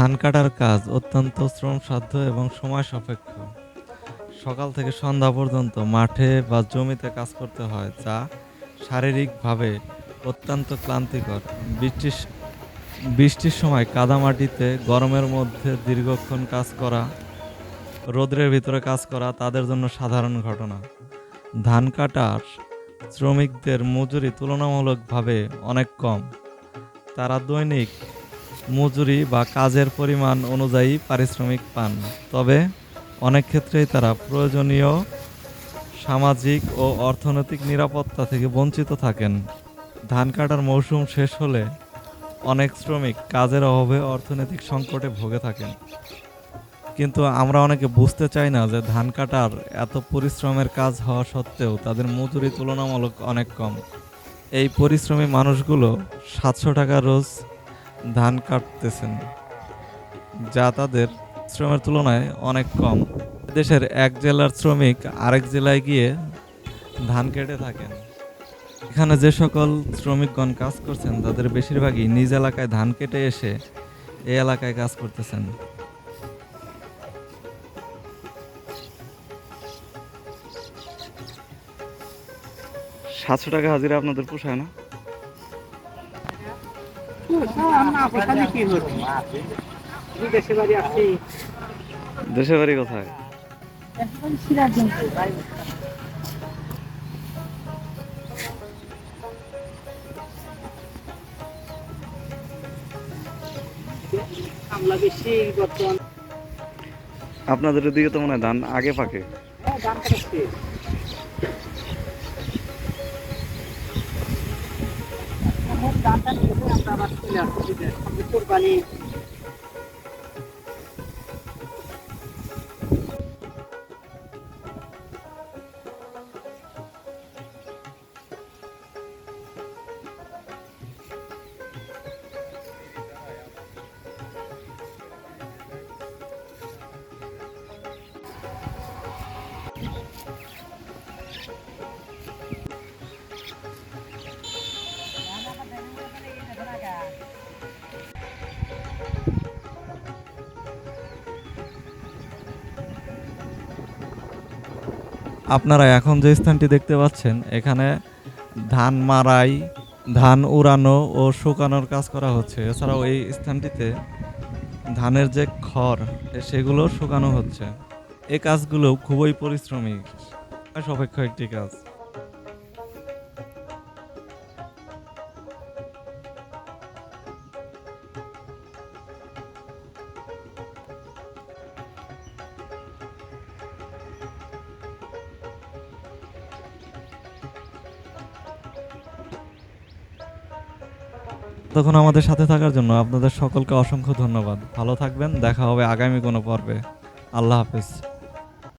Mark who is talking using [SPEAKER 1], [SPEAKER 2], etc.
[SPEAKER 1] ধান কাটার কাজ অত্যন্ত শ্রমসাধ্য এবং সময় সাপেক্ষ। সকাল থেকে সন্ধ্যা পর্যন্ত মাঠে বা জমিতে কাজ করতে হয়, যা শারীরিকভাবে অত্যন্ত ক্লান্তিকর। বৃষ্টির বৃষ্টির সময় কাদামাটিতে গরমের মধ্যে দীর্ঘক্ষণ কাজ করা, রোদের ভিতরে কাজ করা তাদের জন্য সাধারণ ঘটনা। ধান কাটার শ্রমিকদের মজুরি তুলনামূলকভাবে অনেক কম। তারা দৈনিক মজুরি বা কাজের পরিমাণ অনুযায়ী পারিশ্রমিক পান, তবে অনেক ক্ষেত্রেই তারা প্রয়োজনীয় সামাজিক ও অর্থনৈতিক নিরাপত্তা থেকে বঞ্চিত থাকেন। ধান কাটার মৌসুম শেষ হলে অনেক শ্রমিক কাজের অভাবে অর্থনৈতিক সংকটে ভোগে থাকেন। কিন্তু আমরা অনেকে বুঝতে চাই না যে ধান কাটার এত পরিশ্রমের কাজ হওয়া সত্ত্বেও তাদের মজুরি তুলনামূলক অনেক কম। এই পরিশ্রমী মানুষগুলো 700 টাকা রোজ ধান কাটতেছেন, যা তাদের শ্রমের তুলনায় অনেক কম। দেশের এক জেলার শ্রমিক আরেক জেলায় গিয়ে ধান কেটে থাকেন। এখানে যে সকল শ্রমিকগণ কাজ করছেন তাদের বেশিরভাগই নিজ এলাকায় ধান কেটে এসে এই এলাকায় কাজ করতেছেন। 700 টাকা হাজিরা আপনাদের পোষায় না? দেশের বাড়ি কোথায়? আপনাদের ওদিকে তো মনে হয় ধান আগে পাকে। আপনারা এখন যে স্থানটি দেখতে পাচ্ছেন, এখানে ধান মাড়াই, ধান উড়ানো ও শুকানোর কাজ করা হচ্ছে। এছাড়াও এই স্থানটিতে ধানের যে খড় সেগুলো শুকানো হচ্ছে। এই কাজগুলো খুবই পরিশ্রমী সাপেক্ষ একটি কাজ। তখন আমাদের সাথে থাকার জন্য আপনাদের সকলকে অসংখ্য ধন্যবাদ। ভালো থাকবেন, দেখা হবে আগামী কোনো পর্বে। আল্লাহ হাফেজ।